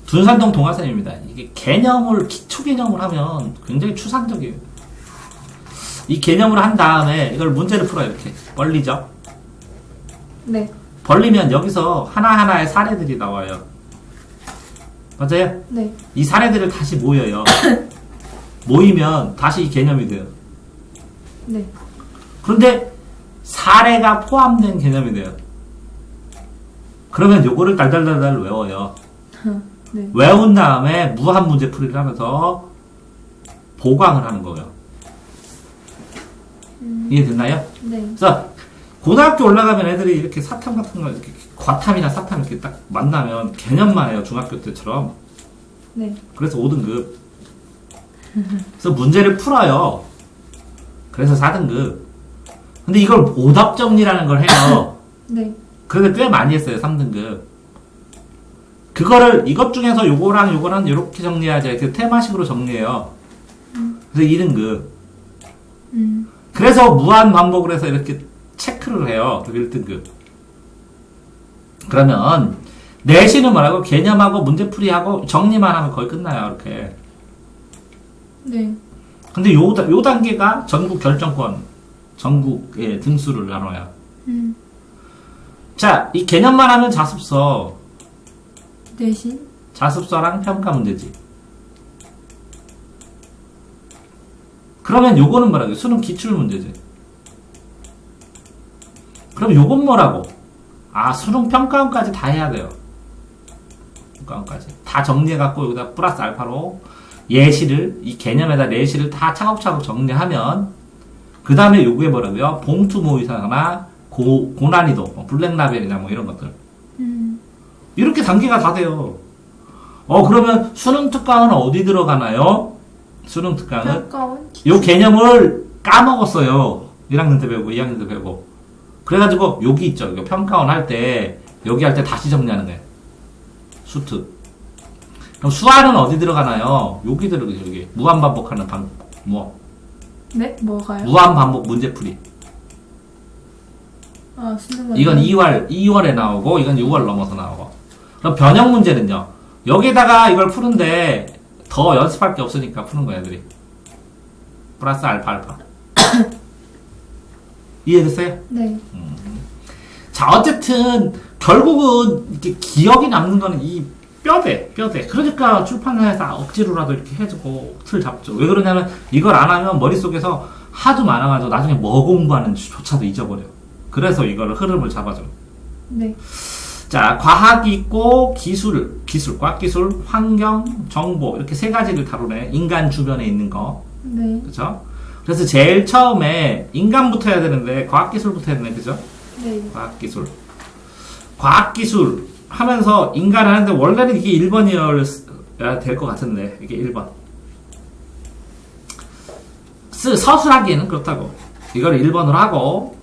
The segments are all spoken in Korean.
둔산동 동화쌤입니다. 이게 개념을, 기초 개념을 하면 굉장히 추상적이에요. 이 개념을 한 다음에 이걸 문제를 풀어요. 이렇게 벌리죠. 네. 벌리면 여기서 하나하나의 사례들이 나와요. 맞아요? 네. 이 사례들을 다시 모여요. 모이면 다시 이 개념이 돼요. 네. 그런데 사례가 포함된 개념이 돼요. 그러면 요거를 달달달달 외워요. 네. 외운 다음에 무한 문제풀이를 하면서 보강을 하는 거예요. 이해됐나요? 네. 그래서 고등학교 올라가면 애들이 이렇게 사탐 같은 거, 이렇게 과탐이나 사탐 이렇게 딱 만나면 개념만 해요. 중학교 때처럼. 네. 그래서 5등급. 그래서 문제를 풀어요. 그래서 4등급. 근데 이걸 오답 정리라는 걸 해요. 네. 그래서 꽤 많이 했어요. 3등급. 그거를 이것 중에서 요거랑 요거랑 이렇게 정리하자. 그 테마식으로 정리해요. 그래서 2등급. 그래서 무한 반복을 해서 이렇게 체크를 해요. 1등급. 그러면 내신은 뭐라고? 개념하고 문제풀이하고 정리만 하면 거의 끝나요. 이렇게. 네. 근데 요 단계가 전국 결정권, 전국의 등수를 나눠요. 자, 이 개념만 하면 자습서, 내신? 자습서랑 평가 문제지. 그러면 요거는 뭐라고? 수능 기출 문제지. 그럼 요건 뭐라고? 아, 수능 평가원까지 다 해야 돼요. 평가원까지. 다 정리해갖고 여기다 플러스 알파로 예시를, 이 개념에다 예시를 다 차곡차곡 정리하면, 그 다음에 요구에 뭐라고요? 봉투 모의사나 고난이도, 뭐 블랙라벨이나 뭐 이런 것들. 이렇게 단계가 다 돼요. 그러면 수능 특강은 어디 들어가나요? 수능 특강은? 평가원? 요 개념을 까먹었어요. 1학년 때 배우고, 2학년 때 배우고. 그래가지고, 여기 있죠. 이거 평가원 할 때, 여기 할 때 다시 정리하는 거예요. 수특. 그럼 수화는 어디 들어가나요? 여기 들어가요, 여기. 무한반복하는 뭐? 네? 뭐가요? 무한반복 문제풀이. 아, 수능 이건 2월에 나오고, 이건 6월 넘어서 나오고. 그럼 변형 문제는요. 여기다가 이걸 푸는데, 더 연습할 게 없으니까 푸는 거야, 애들이. 플러스 알파. 이해됐어요? 네. 자, 어쨌든, 결국은, 이렇게 기억이 남는 거는 이 뼈대. 그러니까 출판사에서 억지로라도 이렇게 해주고, 틀 잡죠. 왜 그러냐면, 이걸 안 하면 머릿속에서 하도 많아가지고, 나중에 뭐 공부하는지조차도 잊어버려요. 그래서 이걸 흐름을 잡아줘. 네. 자, 과학이 있고, 과학기술, 환경, 정보, 이렇게 세 가지를 다루네. 인간 주변에 있는 거. 네. 그죠? 그래서 제일 처음에 인간부터 해야 되는데 과학기술부터 했네, 그죠? 네. 과학기술 하면서 인간 하는데 원래는 이게 1번이어야 될 것 같은데 이게 1번. 서술하기에는 그렇다고. 이걸 1번으로 하고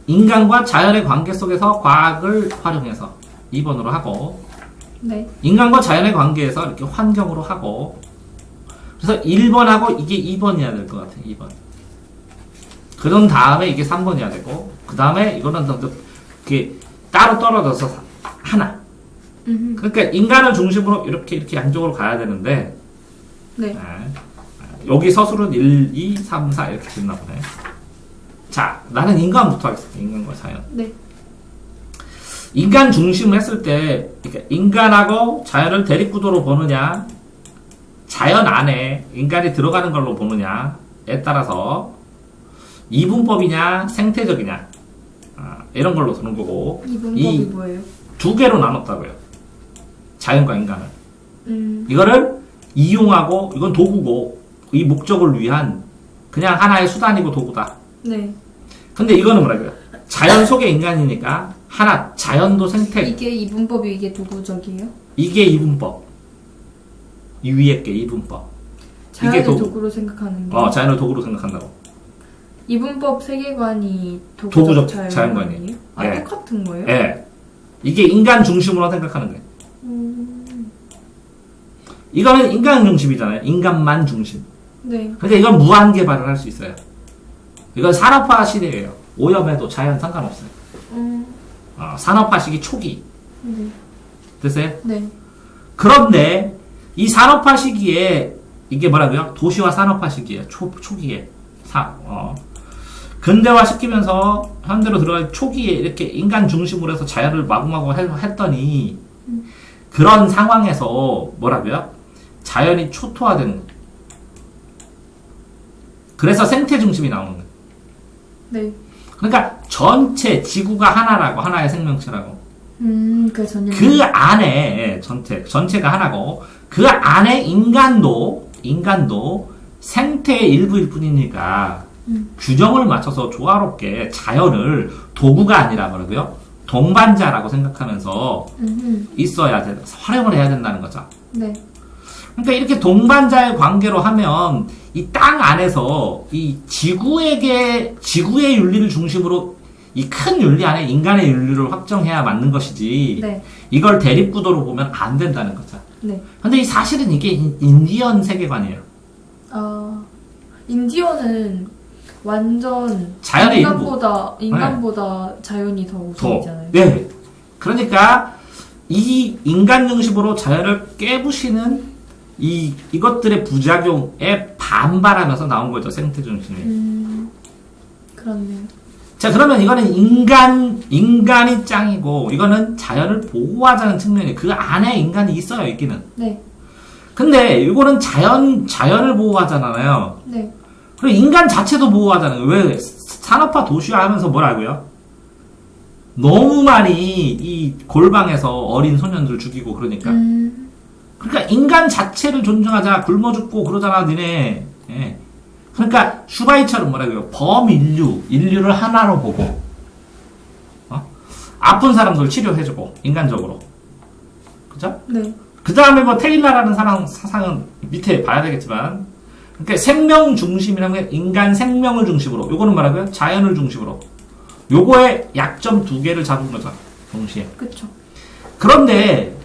인간과 자연의 관계 속에서 과학을 활용해서 2번으로 하고 네. 인간과 자연의 관계에서 이렇게 환경으로 하고 그래서 1번하고 이게 2번이어야 될 것 같아요. 2번. 그런 다음에 이게 3번이어야 되고 그 다음에 이거는 이렇게 따로 떨어져서 하나. 그러니까 인간을 중심으로 이렇게 양쪽으로 가야 되는데 네. 여기 서술은 1, 2, 3, 4 이렇게 됐나 보네. 자, 나는 인간부터 하겠습니다. 인간과 자연. 네. 인간 중심을 했을 때 그러니까 인간하고 자연을 대립구도로 보느냐 자연 안에 인간이 들어가는 걸로 보느냐에 따라서 이분법이냐 생태적이냐 이런 걸로 두는 거고 이분법이 뭐예요? 두 개로 나눴다고요. 자연과 인간을. 이거를 이용하고 이건 도구고 이 목적을 위한 그냥 하나의 수단이고 도구다. 네. 근데 이거는 뭐라고요? 자연 속의 인간이니까 하나 자연도 생태. 이게 이분법이 이게 도구적이에요? 이게 이분법. 이 위에 게 이분법. 자연을 이게 도구로 생각하는 게. 자연을 도구로 생각한다고. 이분법 세계관이 도구적 자연관이에요? 자연관이에요. 예. 똑같은 거예요? 예. 이게 인간 중심으로 생각하는 거예요. 이거는 인간 중심이잖아요. 인간만 중심. 네. 그러니까 이건 무한 개발을 할 수 있어요. 이건 산업화 시대예요. 오염해도 자연 상관없어요. 산업화 시기 초기. 네. 됐어요? 네. 그런데 이 산업화 시기에 이게 뭐라고요? 도시화 산업화 시기에 초기에 근대화 시키면서 현대로 들어갈 초기에 이렇게 인간 중심으로 해서 자연을 마구마구 했더니 그런 상황에서 뭐라고요? 자연이 초토화되는 거예요. 그래서 생태 중심이 나오는 거예요. 네. 그러니까 전체 지구가 하나라고, 하나의 생명체라고. 그 전혀. 그 안에 전체가 하나고 그 안에 인간도 생태의 일부일 뿐이니까 균형을 맞춰서 조화롭게 자연을 도구가 아니라 뭐라고요? 동반자라고 생각하면서 있어야 돼. 활용을 해야 된다는 거죠. 네. 그러니까 이렇게 동반자의 관계로 하면 이 땅 안에서 이 지구의 윤리를 중심으로 이 큰 윤리 안에 인간의 윤리를 확정해야 맞는 것이지. 네. 이걸 대립구도로 보면 안 된다는 거죠. 네. 근데 이 사실은 이게 인디언 세계관이에요. 인디언은 완전 자연의 인간보다 자연이 더 우선이잖아요. 네. 그러니까 이 인간 중심으로 자연을 깨부시는 이것들의 부작용에 반발하면서 나온 거죠. 생태 중심이. 그렇네요. 자, 그러면 이거는 인간이 짱이고, 이거는 자연을 보호하자는 측면이, 그 안에 인간이 있어요, 있기는. 네. 근데, 이거는 자연을 보호하잖아요. 네. 그리고 인간 자체도 보호하잖아요. 왜? 산업화 도시화 하면서 뭐라고요? 너무 많이 이 골방에서 어린 소년들 죽이고 그러니까. 그러니까 인간 자체를 존중하자, 굶어 죽고 그러잖아, 니네. 예. 그러니까 슈바이처럼 뭐라고요? 인류를 하나로 보고 아픈 사람들 치료해주고 인간적으로, 그죠? 네. 그 다음에 뭐 테일러라는 사상은 밑에 봐야 되겠지만, 그러니까 생명 중심이라는 게 인간 생명을 중심으로, 요거는 뭐라고요? 자연을 중심으로. 요거의 약점 두 개를 잡은 거죠, 동시에. 그쵸. 그런데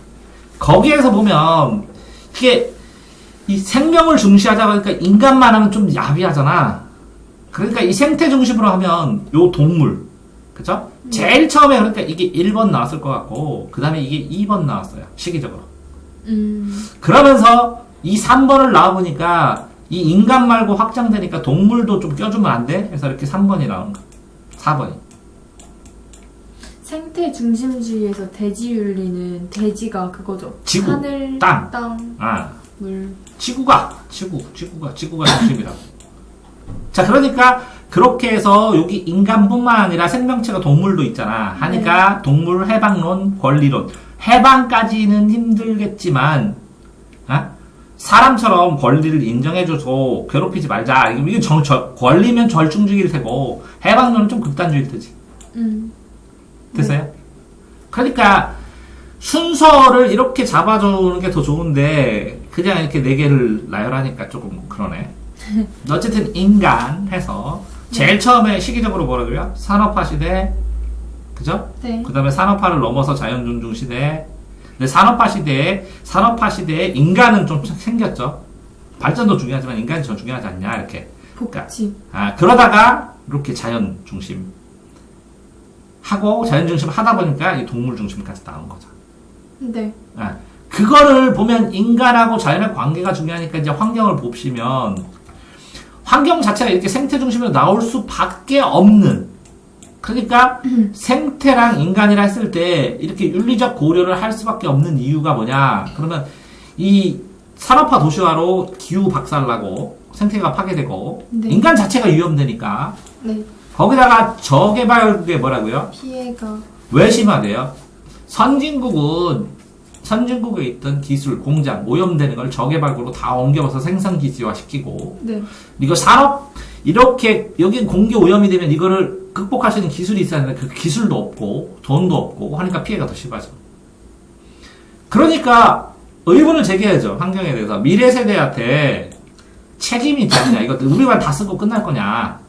거기에서 보면 이게 이 생명을 중시하자 보니까 인간만 하면 좀 야비하잖아. 그러니까 이 생태 중심으로 하면 요 동물, 그죠? 제일 처음에 그러니까 이게 1번 나왔을 것 같고, 그 다음에 이게 2번 나왔어요, 시기적으로. 그러면서 이 3번을 나와보니까 이 인간 말고 확장되니까 동물도 좀 껴주면 안 돼? 그래서 이렇게 3번이 나온 거. 4번이. 생태 중심주의에서 대지 윤리는 대지가 그거죠. 지구, 하늘, 땅. 물. 지구가 중심이라고. 자, 그러니까 그렇게 해서 여기 인간뿐만 아니라 생명체가 동물도 있잖아. 하니까 동물 해방론, 권리론. 해방까지는 힘들겠지만, 사람처럼 권리를 인정해줘서 괴롭히지 말자. 이게 권리면 절충주의일 테고, 해방론은 좀 극단주의일 테지. 됐어요? 그러니까 순서를 이렇게 잡아주는 게 더 좋은데 그냥 이렇게 네 개를 나열하니까 조금 그러네. 어쨌든 인간 해서 제일 처음에 시기적으로 뭐라고요? 산업화 시대, 그죠? 네. 그 다음에 산업화를 넘어서 자연 존중 시대. 근데 산업화 시대에 인간은 좀 생겼죠. 발전도 중요하지만 인간이 더 중요하지 않냐, 이렇게. 복지. 그러다가 이렇게 자연 중심 하고 자연 중심 하다 보니까 이 동물 중심까지 나온 거죠. 네. 그거를 보면 인간하고 자연의 관계가 중요하니까 이제 환경을 봅시면 환경 자체가 이렇게 생태 중심으로 나올 수밖에 없는, 그러니까 생태랑 인간이라 했을 때 이렇게 윤리적 고려를 할 수밖에 없는 이유가 뭐냐? 그러면 이 산업화 도시화로 기후 박살나고 생태가 파괴되고 네. 인간 자체가 위험되니까. 네. 거기다가 저개발국에 뭐라고요? 피해가. 왜 심하대요? 선진국에 있던 기술, 공장, 오염되는 걸 저개발국으로 다 옮겨서 생산 기지화 시키고, 네. 이거 이렇게, 여긴 공기 오염이 되면 이거를 극복할 수 있는 기술이 있어야 하는데 그 기술도 없고, 돈도 없고 하니까 피해가 더 심하죠. 그러니까, 의문을 제기해야죠, 환경에 대해서. 미래 세대한테 책임이 있지 않냐? 이거 우리만 다 쓰고 끝날 거냐?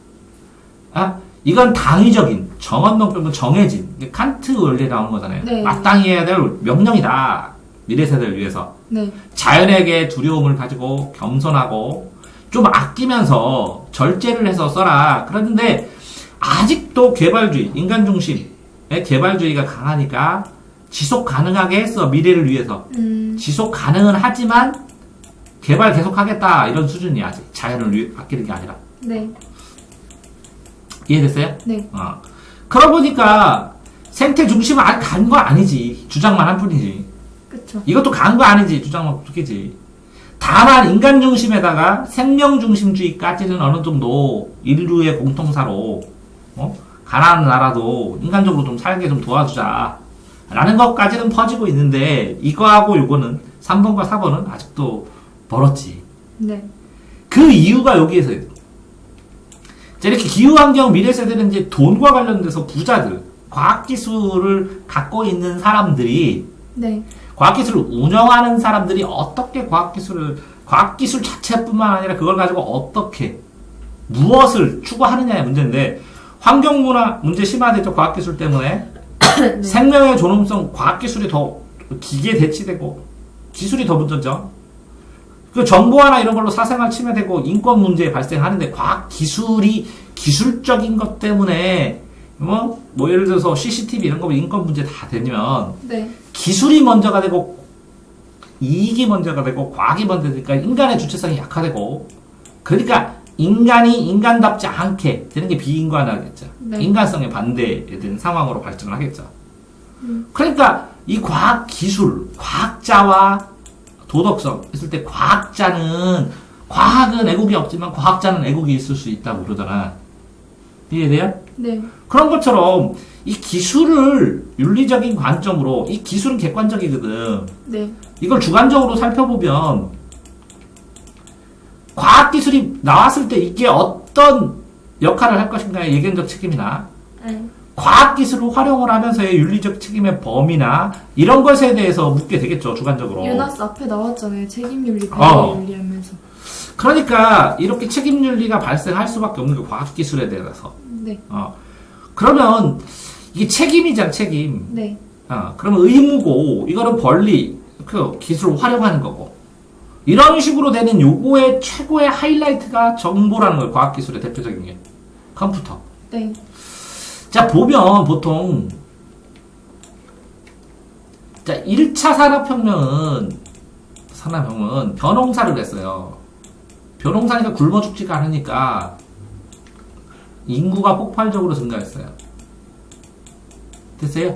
이건 당위적인, 정언론법은 정해진, 칸트 원리에 나온 거잖아요. 네. 마땅히 해야 될 명령이다. 미래 세대를 위해서. 네. 자연에게 두려움을 가지고 겸손하고 좀 아끼면서 절제를 해서 써라. 그런데 아직도 개발주의, 인간 중심의 개발주의가 강하니까 지속 가능하게 했어. 미래를 위해서. 음. 지속 가능은 하지만 개발 계속하겠다 이런 수준이야. 아직 자연을 아끼는 게 아니라. 네. 이해됐어요? 네. 그러고 보니까 생태 중심은 아직 간 거 아니지. 주장만 한 뿐이지. 그쵸. 이것도 간 거 아니지. 주장만 부족이지. 다만 인간 중심에다가 생명 중심주의까지는 어느 정도 인류의 공통사로 가난한 나라도 인간적으로 좀 살게 좀 도와주자 라는 것까지는 퍼지고 있는데 이거하고 요거는 3번과 4번은 아직도 멀었지. 네. 그 이유가 여기에서예요. 자, 이렇게 기후환경 미래 세대는 이제 돈과 관련돼서 부자들, 과학기술을 갖고 있는 사람들이, 네. 과학기술을 운영하는 사람들이 어떻게 과학기술 자체뿐만 아니라 그걸 가지고 어떻게, 무엇을 추구하느냐의 문제인데, 환경문화 문제 심화되죠, 과학기술 때문에. 네. 생명의 존엄성, 과학기술이 더 기계에 대치되고, 기술이 더 문제죠. 그 정보화나 이런 걸로 사생활 침해되고 인권 문제 발생하는데 과학 기술이 기술적인 것 때문에 뭐 예를 들어서 CCTV 이런 거 인권 문제 다 되면 네. 기술이 먼저가 되고 이익이 먼저가 되고 과학이 먼저 되니까 인간의 주체성이 약화되고 그러니까 인간이 인간답지 않게 되는 게 비인간화겠죠. 네. 인간성에 반대된 상황으로 발전을 하겠죠. 그러니까 이 과학 기술, 과학자와 도덕성 있을 때 과학은 애국이 없지만 과학자는 애국이 있을 수 있다고 그러잖아. 이해돼요? 네. 그런 것처럼 이 기술을 윤리적인 관점으로 이 기술은 객관적이거든. 네. 이걸 주관적으로 살펴보면 과학기술이 나왔을 때 이게 어떤 역할을 할 것인가의 예견적 책임이나 네. 과학기술을 활용을 하면서의 윤리적 책임의 범위나 이런 것에 대해서 묻게 되겠죠, 주관적으로. 유나스 앞에 나왔잖아요. 책임윤리, 어. 배려윤리 하면서. 그러니까 이렇게 책임윤리가 발생할 수밖에 없는 게 과학기술에 대해서. 네. 그러면 이게 책임이잖아, 책임. 네. 그러면 의무고 이거는 권리, 그 기술을 활용하는 거고. 이런 식으로 되는 요거의 최고의 하이라이트가 정보라는 거예요, 과학기술의 대표적인 게. 컴퓨터. 네. 자, 보면 보통 자, 1차 산업혁명은 벼농사를 했어요. 벼농사니까 굶어 죽지가 않으니까 인구가 폭발적으로 증가했어요. 됐어요?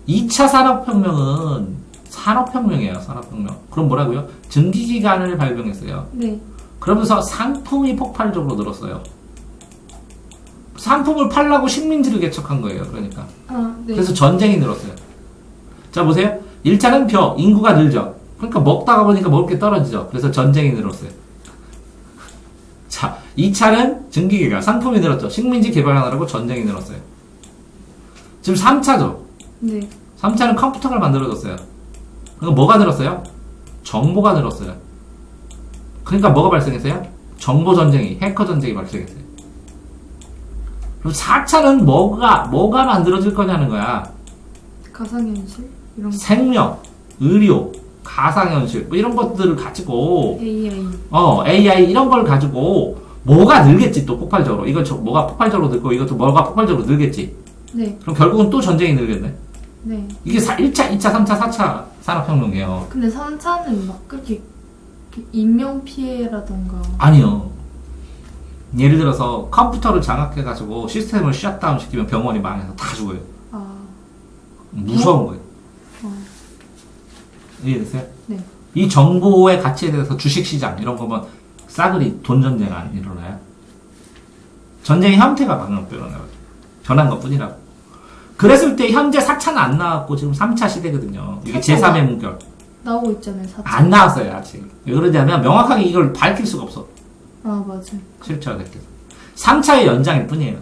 2차 산업혁명은 산업혁명이에요, 산업혁명. 그럼 뭐라고요? 증기기관을 발명했어요. 네. 그러면서 상품이 폭발적으로 늘었어요. 상품을 팔라고 식민지를 개척한 거예요, 그러니까. 네. 그래서 전쟁이 늘었어요. 자, 보세요. 1차는 인구가 늘죠. 그러니까 먹다가 보니까 먹을 게 떨어지죠. 그래서 전쟁이 늘었어요. 자, 2차는 증기기관, 상품이 늘었죠. 식민지 개발하느라고 전쟁이 늘었어요. 지금 3차죠. 네. 3차는 컴퓨터가 만들어졌어요. 그러니까 뭐가 늘었어요? 정보가 늘었어요. 그러니까 뭐가 발생했어요? 정보 전쟁이, 해커 전쟁이 발생했어요. 그럼 4차는 뭐가 만들어질 거냐는 거야. 가상현실? 이런 거. 생명, 의료, 가상현실, 뭐 이런 것들을 가지고, AI. AI 이런 걸 가지고, 뭐가 늘겠지, 또 폭발적으로. 뭐가 폭발적으로 늘고, 이것도 뭐가 폭발적으로 늘겠지. 네. 그럼 결국은 또 전쟁이 늘겠네. 네. 이게 1차, 2차, 3차, 4차 산업혁명이에요. 근데 3차는 막 그렇게 인명피해라던가. 아니요. 예를 들어서 컴퓨터를 장악해가지고 시스템을 셧다운 시키면 병원이 망해서 다 죽어요. 무서운 거예요. 이해됐어요? 네. 이 정보의 가치에 대해서 주식시장 이런 거면 싸그리 돈 전쟁 안 일어나요? 전쟁의 형태가 방금 변한 것 뿐이라고. 그랬을 때 현재 4차는 안 나왔고 지금 3차 시대거든요. 이게 4차 제3의 문결. 나오고 있잖아요, 4차. 안 나왔어요, 아직. 왜 그러냐면 명확하게 이걸 밝힐 수가 없어. 맞아요. 실체가 됐겠어. 3차의 연장일 뿐이에요.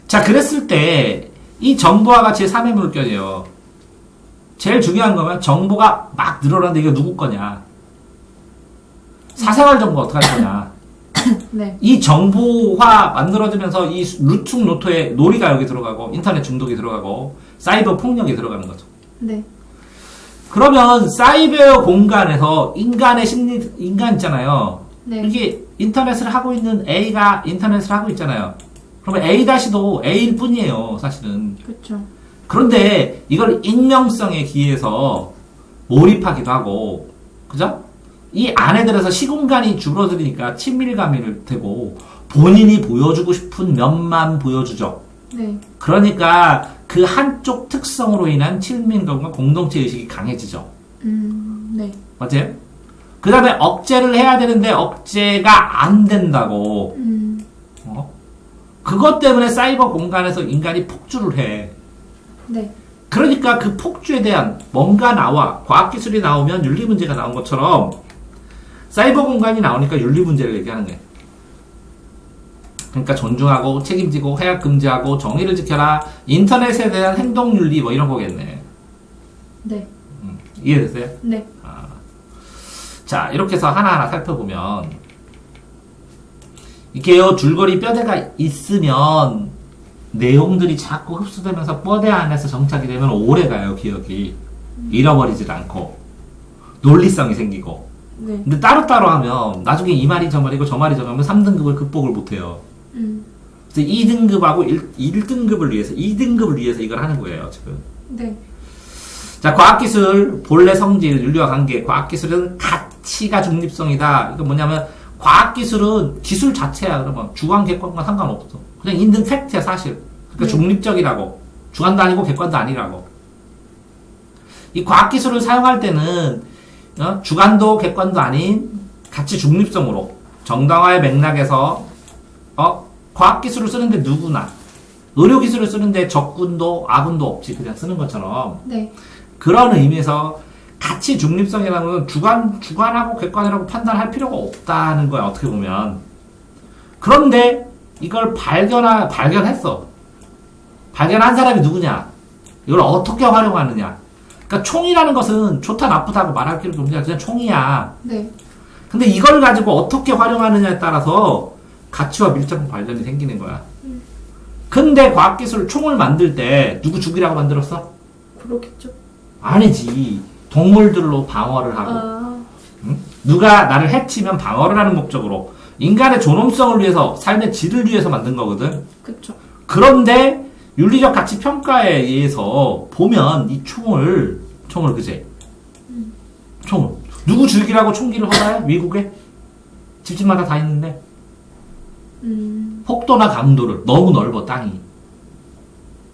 자, 그랬을 때 이 정보화가 제3의 물결이에요. 제일 중요한 거면 정보가 막 늘어나는데 이게 누구 거냐. 사생활 정보 어떻게 할 거냐. 네. 이 정보화 만들어지면서 이 루퉁 노토에 놀이가 여기 들어가고 인터넷 중독이 들어가고 사이버 폭력이 들어가는 거죠. 네. 그러면 사이버 공간에서 인간 있잖아요. 네. 이게 인터넷을 하고 있는 A가 인터넷을 하고 있잖아요. 그러면 A-도 A일 뿐이에요, 사실은. 그쵸. 그런데 이걸 익명성에 기해서 몰입하기도 하고, 그죠? 이 안에 들어서 시공간이 줄어들으니까 친밀감이 되고, 본인이 보여주고 싶은 면만 보여주죠. 네. 그러니까 그 한쪽 특성으로 인한 친밀감과 공동체 의식이 강해지죠. 네. 맞아요? 그 다음에 억제를 해야 되는데 억제가 안 된다고. 그것 때문에 사이버 공간에서 인간이 폭주를 해. 네. 그러니까 그 폭주에 대한 뭔가 나와 과학기술이 나오면 윤리 문제가 나온 것처럼 사이버 공간이 나오니까 윤리 문제를 얘기하는 거예요. 그러니까 존중하고 책임지고 해약 금지하고 정의를 지켜라. 인터넷에 대한 행동 윤리 뭐 이런 거겠네. 네. 이해됐어요? 네. 자, 이렇게 해서 하나하나 살펴보면 이게요, 줄거리 뼈대가 있으면 내용들이 자꾸 흡수되면서 뼈대 안에서 정착이 되면 오래 가요, 기억이. 잃어버리질 않고 논리성이 생기고. 네. 근데 따로따로 하면 나중에 이 말이 저 말이고 저 말이 저 말이면 3등급을 극복을 못해요. 그래서 2등급하고 1등급을 위해서 2등급을 위해서 이걸 하는 거예요, 지금. 네. 자, 과학기술, 본래 성질, 윤리와 관계. 과학기술은 가치가 중립성이다. 이거 뭐냐면, 과학기술은 기술 자체야. 그러면 주관, 객관과 상관없어. 그냥 있는 팩트야, 사실. 그러니까 네. 중립적이라고. 주관도 아니고 객관도 아니라고. 이 과학기술을 사용할 때는, 주관도 객관도 아닌 가치 중립성으로, 정당화의 맥락에서, 과학기술을 쓰는데 누구나, 의료기술을 쓰는데 적군도 아군도 없지. 그냥 쓰는 것처럼. 네. 그런 의미에서 가치 중립성이라는 건 주관하고 객관이라고 판단할 필요가 없다는 거야, 어떻게 보면. 그런데 이걸 발견했어. 발견한 사람이 누구냐? 이걸 어떻게 활용하느냐? 그러니까 총이라는 것은 좋다 나쁘다고 말할 필요가 없냐. 그냥 총이야. 네. 근데 이걸 가지고 어떻게 활용하느냐에 따라서 가치와 밀접한 발견이 생기는 거야. 근데 과학기술 총을 만들 때 누구 죽이라고 만들었어? 그렇겠죠. 아니지. 동물들로 방어를 하고, 응? 누가 나를 해치면 방어를 하는 목적으로 인간의 존엄성을 위해서, 삶의 질을 위해서 만든 거거든. 그쵸. 그런데 윤리적 가치 평가에 의해서 보면 이 총을 그제 총을 누구 죽이라고 총기를 허가해? 미국에 집집마다 다 있는데 폭도나 강도를 너무 넓어 땅이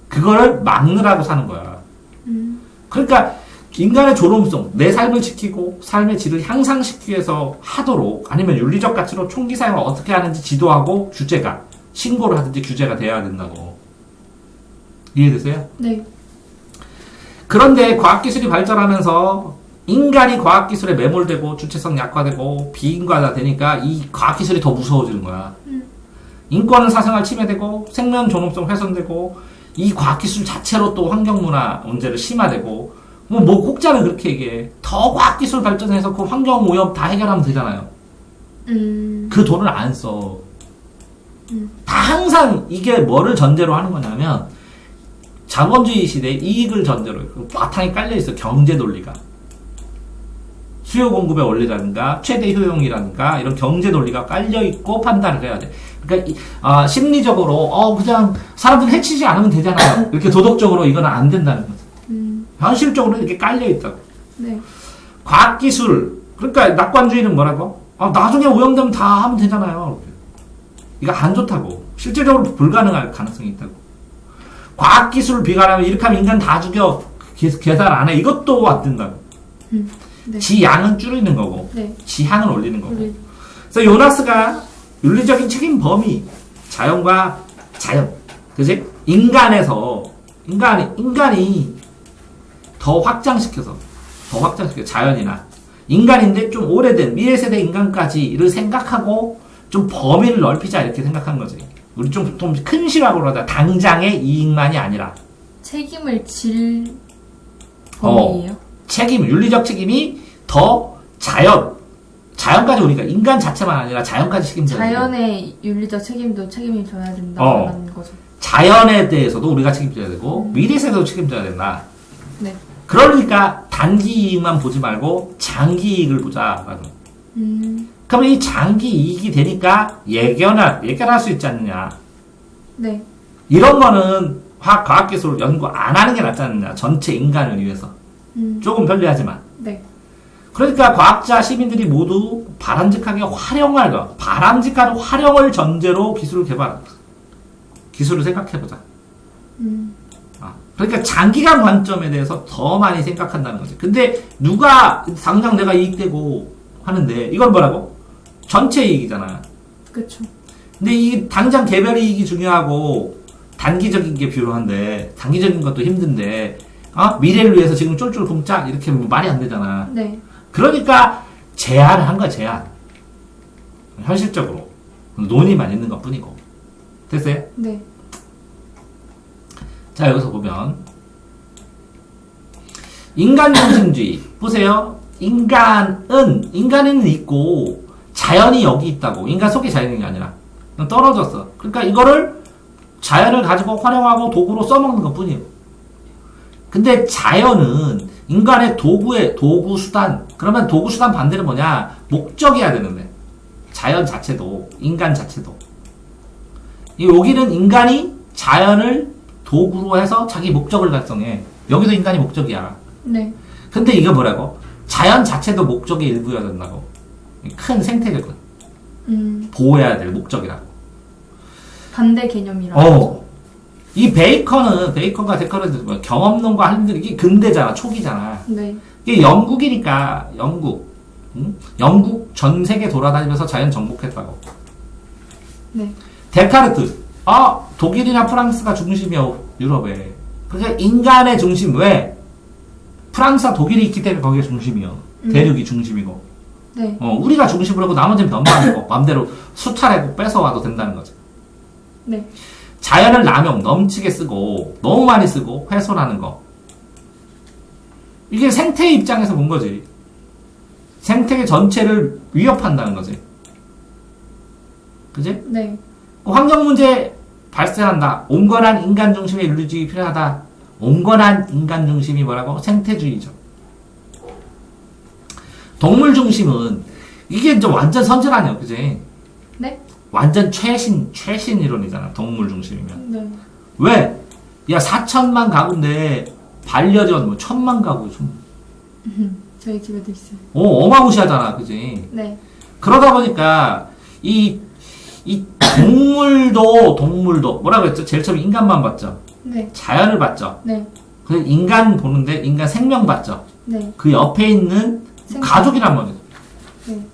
그거를 막느라고 사는 거야. 그러니까 인간의 존엄성, 내 삶을 지키고 삶의 질을 향상시키기 위해서 하도록 아니면 윤리적 가치로 총기 사용을 어떻게 하는지 지도하고 규제가 신고를 하든지 규제가 돼야 된다고. 이해되세요? 네. 그런데 과학기술이 발전하면서 인간이 과학기술에 매몰되고 주체성 약화되고 비인과가 되니까 이 과학기술이 더 무서워지는 거야. 인권은 사생활 침해되고 생명 존엄성 훼손되고 이 과학기술 자체로 또 환경문화 문제를 심화되고 뭐 혹자는 그렇게 얘기해. 더 과학기술 발전해서 그 환경오염 다 해결하면 되잖아요. 그 돈을 안 써. 다 항상 이게 뭐를 전제로 하는 거냐면 자본주의 시대에 이익을 전제로 바탕에 깔려있어. 경제 논리가. 수요 공급의 원리라든가 최대 효용이라든가 이런 경제 논리가 깔려있고 판단을 해야 돼. 그러니까 심리적으로 그냥 사람들 해치지 않으면 되잖아요. 이렇게 도덕적으로 이거는 안 된다는 거죠. 현실적으로 이렇게 깔려있다고. 네. 과학기술 그러니까 낙관주의는 뭐라고? 나중에 오염되면 다 하면 되잖아요. 이거 안 좋다고. 실제적으로 불가능할 가능성이 있다고. 과학기술을 비관하면 이렇게 하면 인간 다 죽여. 계산 안 해. 이것도 안 된다고. 네. 지양은 줄이는 거고 네. 지향은 올리는 거고. 그래서 요나스가 윤리적인 책임 범위, 자연과 자연, 그지? 인간에서 인간이 더 확장시켜서 자연이나 인간인데 좀 오래된 미래 세대 인간까지를 생각하고 좀 범위를 넓히자 이렇게 생각한 거지. 우리 좀 큰 시각으로 하자. 당장의 이익만이 아니라 책임을 질 범위예요. 윤리적 책임이 더 자연까지 오니까 인간 자체만 아니라 자연까지 책임져야 되고 자연의 윤리적 책임도 책임을 져야 된다는 거죠. 자연에 대해서도 우리가 책임져야 되고 미래 세대도 책임져야 된다. 네. 그러니까 단기 이익만 보지 말고 장기 이익을 보자. 그러면 이 장기 이익이 되니까 예견할 수 있지 않느냐. 네. 이런 거는 과학기술 연구 안 하는 게 낫지 않느냐. 전체 인간을 위해서. 조금 편리하지만. 네. 그러니까 과학자, 시민들이 모두 바람직하게 바람직한 활용을 전제로 기술을 개발한다. 기술을 생각해보자. 그러니까 장기간 관점에 대해서 더 많이 생각한다는 거지. 근데 누가 당장 내가 이익되고 하는데 이건 뭐라고? 전체 이익이잖아. 그쵸. 근데 이 당장 개별 이익이 중요하고 단기적인 게 필요한데 단기적인 것도 힘든데 미래를 위해서 지금 쫄쫄 굶자 이렇게 뭐 말이 안 되잖아. 네. 그러니까 제한을 한 거야. 제한. 현실적으로 논의만 있는 것 뿐이고. 됐어요? 네. 자, 여기서 보면 인간중심주의 보세요. 인간은 있고 자연이 여기 있다고. 인간 속에 자연이 아니라 떨어졌어. 그러니까 이거를 자연을 가지고 활용하고 도구로 써먹는 것 뿐이에요. 근데 자연은 인간의 도구 수단. 그러면 도구 수단 반대는 뭐냐? 목적이어야 되는데. 자연 자체도, 인간 자체도. 여기는 인간이 자연을 도구로 해서 자기 목적을 달성해. 여기도 인간이 목적이야. 네. 근데 이거 뭐라고? 자연 자체도 목적의 일부여야 된다고. 큰 생태계군. 보호해야 될 목적이라고. 반대 개념이라고. 이 베이컨과 데카르트, 경험론과 할림들, 이게 근대잖아, 초기잖아. 네. 이게 영국이니까, 영국. 영국 전 세계 돌아다니면서 자연 정복했다고. 네. 데카르트. 독일이나 프랑스가 중심이야, 유럽에. 그러니까 인간의 중심, 왜? 프랑스와 독일이 있기 때문에 거기가 중심이야. 대륙이 중심이고. 네. 우리가 중심으로 하고 나머지는 변방이고, 맘대로 수탈하고 뺏어와도 된다는 거지. 네. 자연을 넘치게 쓰고, 너무 많이 쓰고, 훼손하는 거. 이게 생태의 입장에서 본 거지. 생태계 전체를 위협한다는 거지. 그지? 네. 환경 문제 발생한다. 온건한 인간 중심의 윤리주의 필요하다. 온건한 인간 중심이 뭐라고? 생태주의죠. 동물 중심은 이게 이제 완전 선진 아니야, 그지? 네. 완전 최신 이론이잖아. 동물 중심이면. 네. 왜? 야, 4천만 가구인데 반려견 뭐 1,000만 가구 좀. 저희 집에도 있어요. 어마무시하잖아, 그지? 네. 그러다 보니까 이 동물도 뭐라고 했죠? 제일 처음 인간만 봤죠. 네. 자연을 봤죠. 네. 그 인간 보는데 인간 생명 봤죠. 네. 그 옆에 있는 가족이란 말이죠. 네.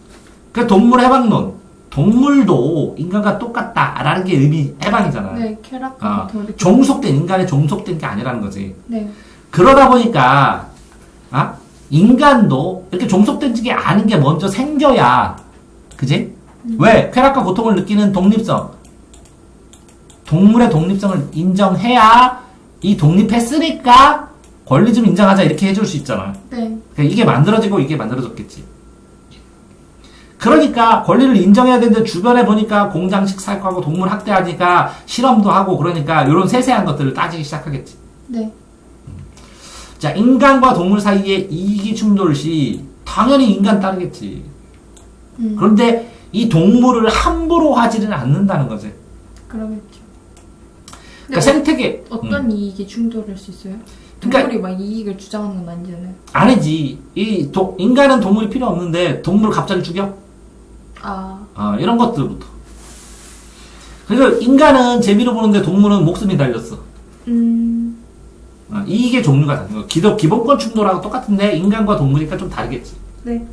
그 동물 해방론. 동물도 인간과 똑같다라는 게 의미 해방이잖아. 네. 쾌락과 이렇게. 인간에 종속된 게 아니라는 거지. 네. 그러다 보니까 인간도 이렇게 종속된 게 아닌 게 먼저 생겨야, 그지? 왜? 쾌락과 고통을 느끼는 독립성. 동물의 독립성을 인정해야 이 독립했으니까 권리 좀 인정하자 이렇게 해줄 수 있잖아. 네. 그러니까 이게 만들어지고 이게 만들어졌겠지. 그러니까 권리를 인정해야 되는데 주변에 보니까 공장식 살구하고 동물 학대하니까 실험도 하고 그러니까 이런 세세한 것들을 따지기 시작하겠지. 네. 자, 인간과 동물 사이에 이익이 충돌 시 당연히 인간 따르겠지. 그런데 이 동물을 함부로 하지는 않는다는 거지. 그러겠죠. 그러니까 생태계 어떤 이익이 충돌할 수 있어요? 그러니까- 동물이 막 이익을 주장하는 건 아니잖아요. 아니지. 인간은 동물이 필요 없는데 동물을 갑자기 죽여? 이런 것들부터. 그래서 인간은 재미로 보는데 동물은 목숨이 달렸어. 이익의 종류가 다른 거. 기본권 충돌하고 똑같은데 인간과 동물이니까 좀 다르겠지. 네.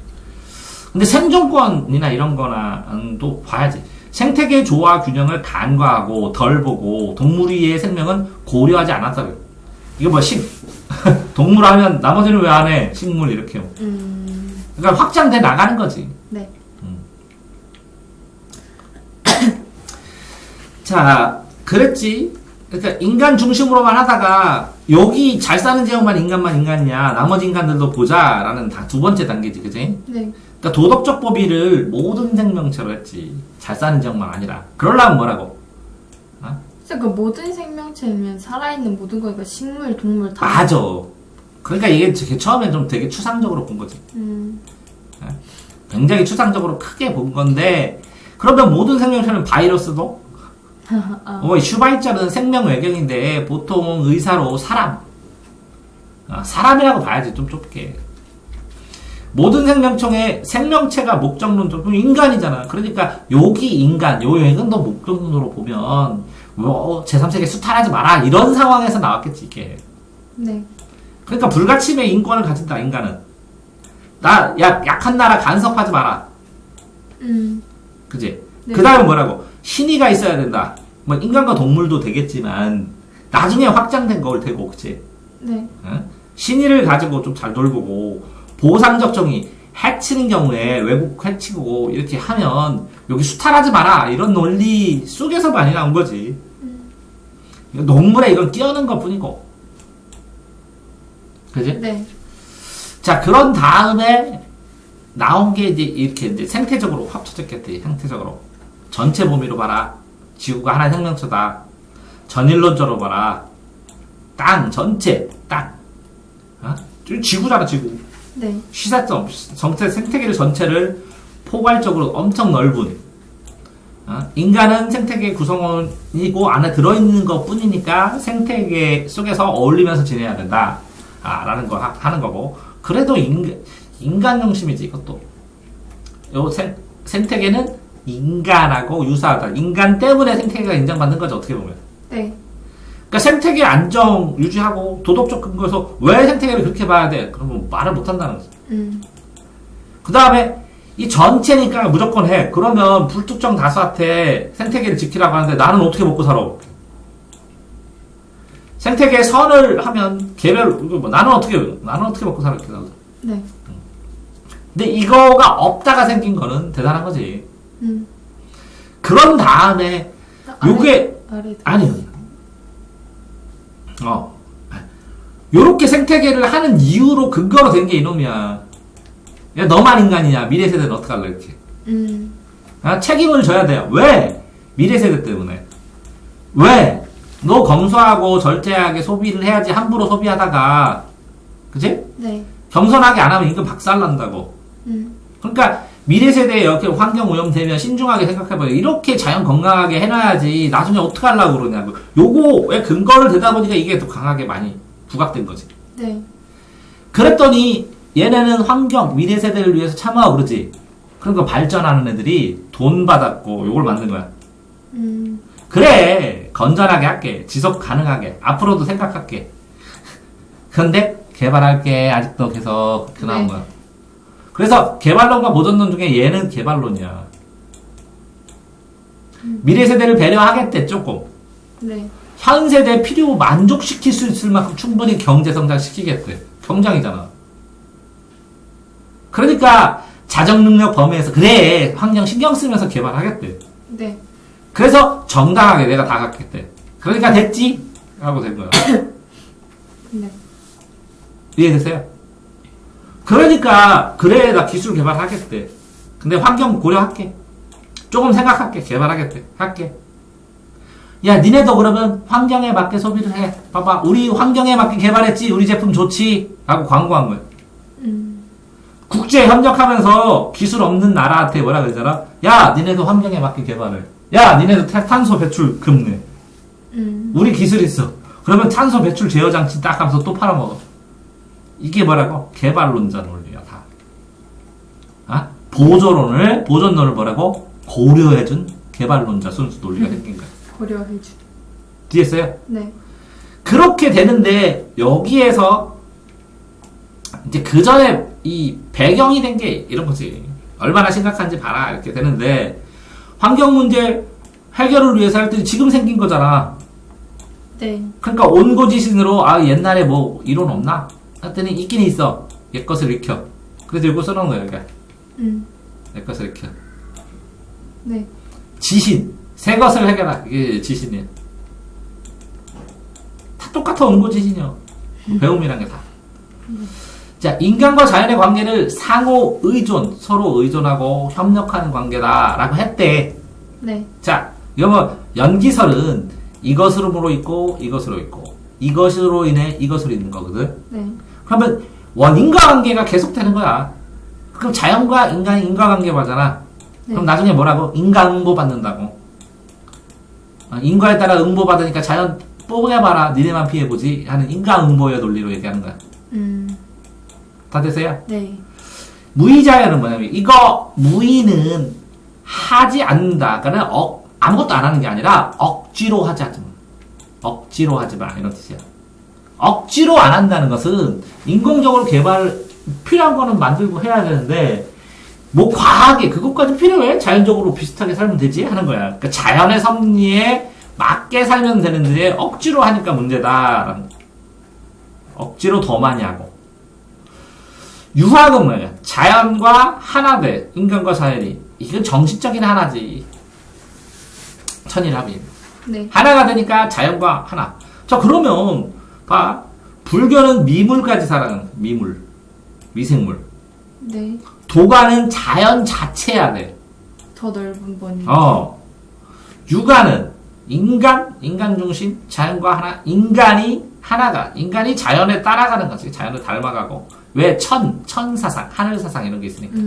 근데 생존권이나 이런 거나 또 봐야지. 생태계 조화 균형을 간과하고 덜 보고 동물 위의 생명은 고려하지 않았다고요. 이거 뭐 동물 하면 나머지는 왜 안 해? 식물 이렇게. 그러니까 확장돼 나가는 거지. 네. 자, 그랬지. 그러니까 인간 중심으로만 하다가 여기 잘 사는 지역만 인간이냐 나머지 인간들도 보자라는 두 번째 단계지, 그지? 네. 그러니까 도덕적 법의를 모든 생명체로 했지. 잘 사는 지역만 아니라. 그러려면 뭐라고? 그러니까 모든 생명체면 살아있는 모든 거니까 식물, 동물 다. 맞아. 그러니까 이게 처음에 좀 되게 추상적으로 본 거지. 굉장히 추상적으로 크게 본 건데 그러면 모든 생명체는 바이러스도 슈바이처는 생명 외경인데 보통 의사로 사람. 사람이라고 봐야지 좀 좁게. 모든 생명체가 목적론적으로 인간이잖아. 그러니까 여기 인간, 요 외근도 목적론으로 보면 제3세계 수탈하지 마라 이런 상황에서 나왔겠지 이게. 네. 그러니까 불가침의 인권을 가진다 인간은. 약한 나라 간섭하지 마라. 그지? 네. 그 다음에 뭐라고? 신의가 있어야 된다. 뭐 인간과 동물도 되겠지만 나중에 확장된 걸 테고, 그치? 네. 신의를 가지고 좀 잘 돌보고 보상적 정의 해치는 경우에 외국 해치고 이렇게 하면 여기 수탈하지 마라 이런 논리 속에서 많이 나온 거지. 농물에 이건 끼얹는 것 뿐이고, 그지? 네. 자, 그런 다음에 나온 게 이렇게 이제 생태적으로 합쳐졌겠대. 형태적으로 전체 범위로 봐라. 지구가 하나의 생명체다. 전일론적으로 봐라. 땅 전체 땅. 지구잖아 지구. 네. 시사점 생태계 전체를 포괄적으로 엄청 넓은. 인간은 생태계 구성원이고 안에 들어있는 것 뿐이니까 생태계 속에서 어울리면서 지내야 된다. 라는 거 하는 거고. 그래도 인간 중심이지 이것도. 요 생태계는 인간하고 유사하다. 인간 때문에 생태계가 인정받는 거죠 어떻게 보면. 네. 그러니까 생태계 안정 유지하고 도덕적 근거에서 왜 생태계를 그렇게 봐야 돼? 그러면 말을 못 한다는 거죠. 그 다음에 이 전체니까 무조건 해. 그러면 불특정 다수한테 생태계를 지키라고 하는데 나는 어떻게 먹고 살아? 생태계 선을 하면 개별 나는 어떻게 먹고 살아? 이렇게 나오죠. 네. 근데 이거가 없다가 생긴 거는 대단한 거지. 그런 다음에 요게 아니요. 요렇게 생태계를 하는 이유로 근거로 된 게 이놈이야. 야, 너만 인간이냐? 미래 세대는 어떡할래? 이렇게. 책임을 져야 돼요. 왜? 미래 세대 때문에. 왜? 너 검소하고 절제하게 소비를 해야지 함부로 소비하다가, 그치? 네. 겸손하게 안 하면 임금 박살난다고. 그러니까 미래 세대에 이렇게 환경 오염되면 신중하게 생각해봐요. 이렇게 자연 건강하게 해놔야지 나중에 어떻게 하려고 그러냐고. 요거에 근거를 대다 보니까 이게 더 강하게 많이 부각된 거지. 네. 그랬더니 얘네는 환경, 미래 세대를 위해서 참아하고 그러지. 그러니까 발전하는 애들이 돈 받았고 요걸 만든 거야. 그래, 건전하게 할게. 지속 가능하게. 앞으로도 생각할게. 근데 개발할게. 아직도 계속 그렇게 나온 거야. 그래서 개발론과 보존론 중에 얘는 개발론이야. 미래 세대를 배려하겠대 조금. 네. 현 세대 필요 만족시킬 수 있을 만큼 충분히 경제 성장 시키겠대. 경장이잖아. 그러니까 자정 능력 범위에서 그래 환경 신경 쓰면서 개발하겠대. 네. 그래서 정당하게 내가 다 갖겠대. 그러니까 됐지? 하고 된 거야. 네. 이해되세요? 그러니까 그래 나 기술 개발하겠대. 근데 환경 고려할게. 조금 생각할게. 개발하겠대. 할게. 야 니네도 그러면 환경에 맞게 소비를 해. 봐봐 우리 환경에 맞게 개발했지. 우리 제품 좋지. 하고 광고한 거야. 국제 협력하면서 기술 없는 나라한테 뭐라 그러잖아. 야 니네도 환경에 맞게 개발을. 야 니네도 탄소 배출 금내. 우리 기술 있어. 그러면 탄소 배출 제어 장치 딱 하면서 또 팔아먹어. 이게 뭐라고? 개발론자 논리야 다. 보존론을 뭐라고? 고려해준 개발론자 순수 논리가 생긴 거야. 고려해준. 뒤에서요? 네. 그렇게 되는데 여기에서 이제 그 전에 이 배경이 된 게 이런 거지. 얼마나 심각한지 봐라 이렇게 되는데 환경 문제 해결을 위해서 할 때 지금 생긴 거잖아. 네. 그러니까 온고지신으로 옛날에 뭐 이론 없나? 했더니 있긴 있어. 옛 것을 익혀. 그래서 이거 써놓은 거야 여기가. 옛 것을 익혀. 네. 지신. 새 것을 해결하. 이게 지신이야. 다 똑같아 온고지신이요. 배움이란 게 다. 자, 인간과 자연의 관계를 상호 의존, 서로 의존하고 협력하는 관계다라고 했대. 네. 자, 이거 뭐 연기설은 이것으로 있고 이것으로 있고 이것으로 인해 이것으로 있는 거거든. 네. 그러면 인과관계가 계속되는 거야. 그럼 자연과 인간이 인과관계 맞잖아. 네. 그럼 나중에 뭐라고? 인간보 받는다고. 인과에 따라 응보받으니까 자연 뽀개봐라 니네만 피해보지 하는 인과응보의 논리로 얘기하는 거야. 다 되세요? 네. 무의자연은 뭐냐면 이거 무의는 하지 않는다. 그러니까 아무것도 안 하는 게 아니라 억지로 하지 마. 억지로 하지 마 이런 뜻이야. 억지로 안 한다는 것은 인공적으로 필요한 거는 만들고 해야 되는데 뭐 과하게 그것까지 필요해? 자연적으로 비슷하게 살면 되지? 하는 거야. 그러니까 자연의 섭리에 맞게 살면 되는데 억지로 하니까 문제다. 억지로 더 많이 하고. 유학은 뭐야? 자연과 하나돼. 인간과 자연이. 이건 정신적인 하나지. 천일합의. 네. 하나가 되니까 자연과 하나. 자, 그러면 봐. 불교는 미물까지 살아가는 거야. 미물. 미생물. 네. 도가는 자연 자체야 돼. 더 넓은 범위. 유가는 인간 중심, 자연과 하나, 인간이 하나가, 인간이 자연에 따라가는 거지. 자연을 닮아가고. 왜? 천사상, 하늘사상 이런 게 있으니까.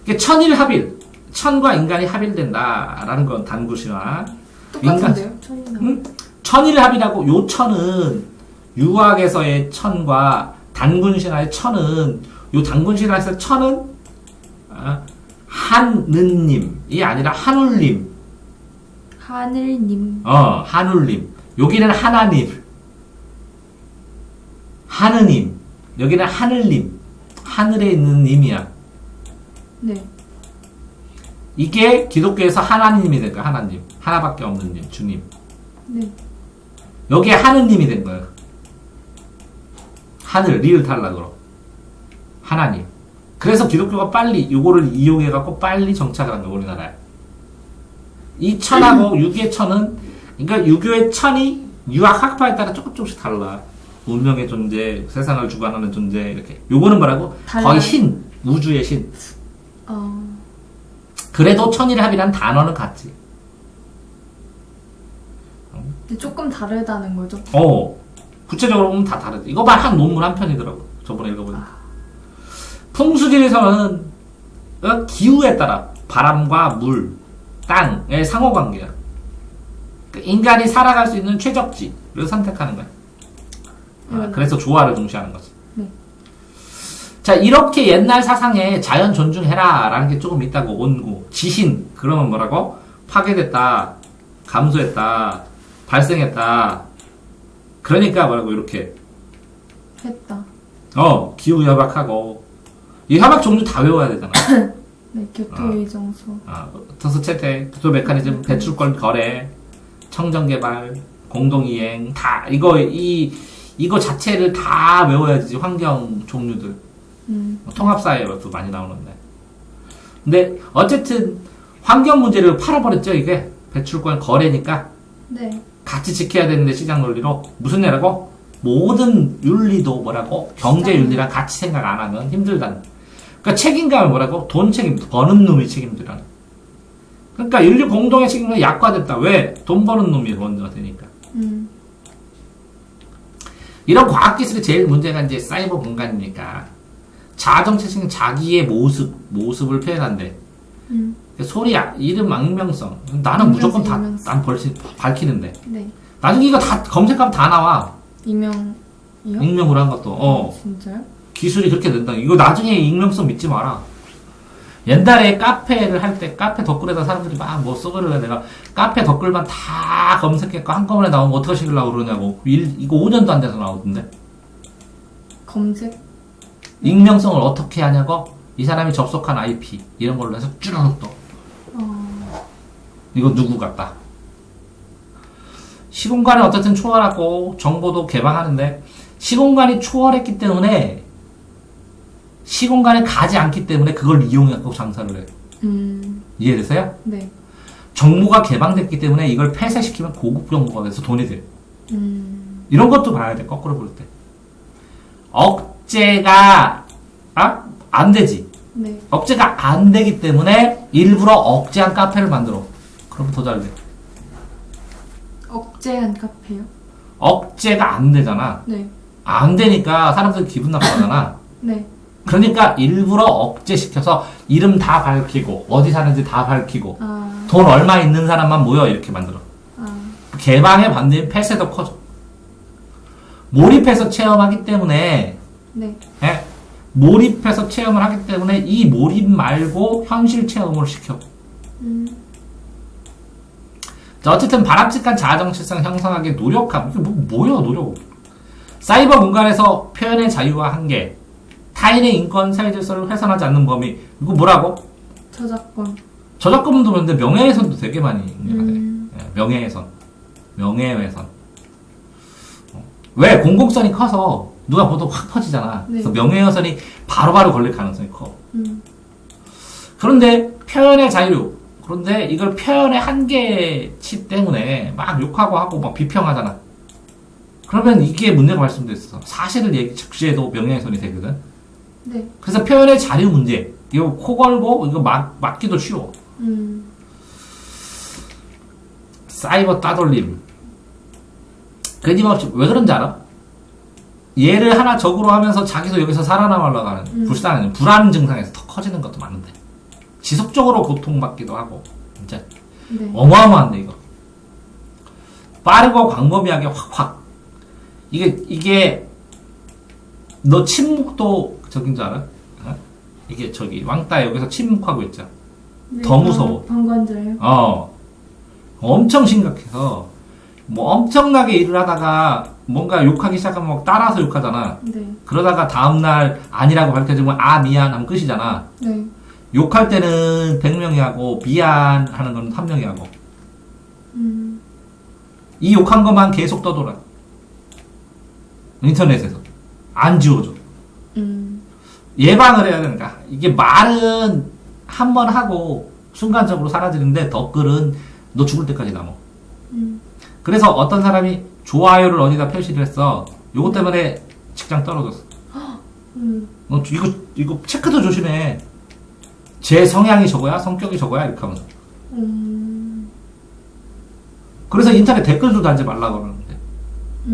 이게 천일합일, 천과 인간이 합일된다라는 건 단구신화. 똑같은데요? 천이나. 천일합이라고, 요 천은 유학에서의 천과 단군신화의 천은, 요 단군신화에서 천은 한느님이 아니라 한울님. 하늘님. 한울님. 여기는 하나님. 하느님. 여기는 하늘님. 하늘에 있는 님이야. 네. 이게 기독교에서 하나님이 된 거야. 하나님. 하나밖에 없는 님. 주님. 네. 여기에 하느님이 된 거야. 하늘. 리을 탈락으로. 하나님. 그래서 기독교가 빨리 요거를 이용해갖고 빨리 정착을 한 거야. 우리나라에. 이 천하고 유교의 천은, 그러니까 유교의 천이 유학 학파에 따라 조금씩 달라. 운명의 존재, 세상을 주관하는 존재, 이렇게. 요거는 뭐라고? 달라요? 거의 신, 우주의 신. 그래도 천일합이라는 단어는 같지. 근데 조금 다르다는 거죠? 구체적으로 보면 다 다르지. 이거 한 논문 한 편이더라고. 저번에 읽어보니까. 풍수지리에서는 기후에 따라 바람과 물, 땅의 상호관계야. 인간이 살아갈 수 있는 최적지를 선택하는 거야. 그래서 조화를 중시하는 거지. 네. 자, 이렇게 옛날 사상에 자연 존중해라 라는 게 조금 있다고. 온구, 지신, 그러면 뭐라고? 파괴됐다, 감소했다, 발생했다. 그러니까 뭐라고 이렇게 했다. 기후 협약하고. 이 협약 종류 다 외워야 되잖아. 네, 교토의정서.特수 채택, 교토 메커니즘, 배출권 거래, 청정개발, 공동이행, 다, 이거 자체를 다 외워야지, 환경 종류들. 통합사회로도 많이 나오는데. 근데, 어쨌든, 환경 문제를 팔아버렸죠, 이게. 배출권 거래니까. 네. 같이 지켜야 되는데, 시장 논리로. 무슨 얘라고? 모든 윤리도 뭐라고? 경제 윤리랑 같이 생각 안 하면 힘들다는. 그러니까 책임감을 뭐라고? 돈 책임, 버는 놈이 책임지라는. 그러니까 인류 공동의 책임은 약화됐다. 왜? 돈 버는 놈이 먼저 되니까. 이런 과학기술의 제일 문제가 이제 사이버 공간이니까. 자아정체성은 자기의 모습을 표현한대. 소리야, 이름, 악명성. 나는 무조건 난 밝히는데. 네. 나중에 이거 다 검색하면 다 나와. 익명이요? 익명으로 한 것도. 진짜요? 기술이 그렇게 된다. 이거 나중에 익명성 믿지 마라. 옛날에 카페를 할 때 카페 댓글에다 사람들이 막 뭐 써그러려 내가 카페 댓글만 다 검색했고 한꺼번에 나오면 어떻게 하시려고 그러냐고. 이거 5년도 안 돼서 나오던데. 검색? 익명성을 어떻게 하냐고. 이 사람이 접속한 IP 이런 걸로 해서 쭈르륵 떠. 이거 누구 같다. 시공간을 어쨌든 초월하고 정보도 개방하는데 시공간이 초월했기 때문에 시공간에 가지 않기 때문에 그걸 이용해갖고 장사를 해. 이해되세요? 네. 정보가 개방됐기 때문에 이걸 폐쇄시키면 고급 정보가 돼서 돈이 돼. 이런 것도 봐야 돼. 거꾸로 볼 때. 억제가 안 되지. 네. 억제가 안 되기 때문에 일부러 억제한 카페를 만들어. 그러면 더 잘 돼. 억제한 카페요? 억제가 안 되잖아. 네. 안 되니까 사람들 기분 나빠하잖아. 네. 그러니까 일부러 억제시켜서 이름 다 밝히고 어디 사는지 다 밝히고 아, 돈 얼마 있는 사람만 모여 이렇게 만들어. 아, 개방의 반대인 폐쇄도 커져. 몰입해서 체험하기 때문에 네. 예? 몰입해서 체험을 하기 때문에 이 몰입 말고 현실 체험을 시켜. 자, 어쨌든 바람직한 자아정체성 형성하기 노력함. 이게 뭐야 노력. 사이버 공간에서 표현의 자유와 한계, 타인의 인권, 사회질서를 훼손하지 않는 범위. 이거 뭐라고? 저작권. 저작권도 그런데 명예훼손도 되게 많이 문제가 돼. 음. 예, 명예훼손. 명예훼손. 왜? 공공성이 커서 누가 보도 확 퍼지잖아. 네. 그래서 명예훼손이 바로바로 걸릴 가능성이 커. 음. 그런데 표현의 자유. 그런데 이걸 표현의 한계치 때문에 막 욕하고 하고 막 비평하잖아. 그러면 이게 문제가 발생됐어. 사실을 적시해도 명예훼손이 되거든. 네. 그래서 표현의 자유 문제. 이거 코 걸고 이거 막기도 쉬워. 사이버 따돌림. 끊임없이 왜 그런지 알아? 얘를 하나 적으로 하면서 자기도 여기서 살아남으려고 하는 불안 증상에서 더 커지는 것도 많은데 지속적으로 고통받기도 하고 진짜 네. 어마어마한데 이거 빠르고 광범위하게 확 이게 너 침묵도 적인 줄 알아? 어? 이게 저기 왕따 여기서 침묵하고 있죠. 네. 더 무서워. 방관자예요? 엄청 심각해서 뭐 엄청나게 일을 하다가 뭔가 욕하기 시작하면 막 따라서 욕하잖아. 네. 그러다가 다음날 아니라고 밝혀지면 아 미안 하면 끝이잖아. 네. 욕할 때는 100명이 하고 미안하는 건 1명이 하고 이 욕한 것만 계속 떠돌아. 인터넷에서 안 지워져. 예방을 해야 되니까 이게 말은 한 번 하고 순간적으로 사라지는데 댓글은 너 죽을 때까지 남아. 그래서 어떤 사람이 좋아요를 어디다 표시를 했어. 요것 때문에 직장 떨어졌어. 너 이거 체크도 조심해. 제 성향이 저거야? 성격이 저거야? 이렇게 하면서. 그래서 인터넷 댓글도 달지 말라고 그러는데.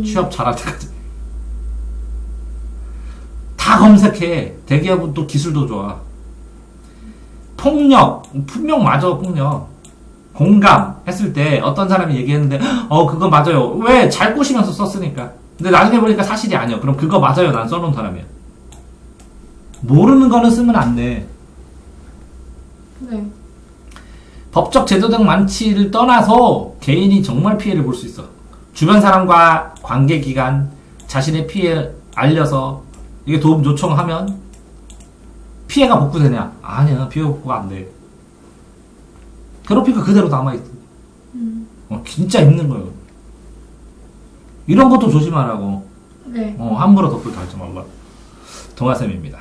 취업 잘할 때까지. 다 검색해. 대기업은 또 기술도 좋아. 폭력. 분명 맞아, 폭력. 공감 했을 때 어떤 사람이 얘기했는데 그거 맞아요. 왜? 잘 꼬시면서 썼으니까. 근데 나중에 보니까 사실이 아니야. 그럼 그거 맞아요. 난 써놓은 사람이야. 모르는 거는 쓰면 안 돼. 네. 법적 제도적 만치를 떠나서 개인이 정말 피해를 볼 수 있어. 주변 사람과 관계기관 자신의 피해 알려서 이게 도움 요청하면 피해가 복구되냐? 아니야. 피해 복구가 안 돼. 괴롭히가 그대로 남아있어. 진짜 힘든 거예요. 이런 것도 조심하라고. 네. 함부로 댓글 달지 말라. 동아쌤입니다.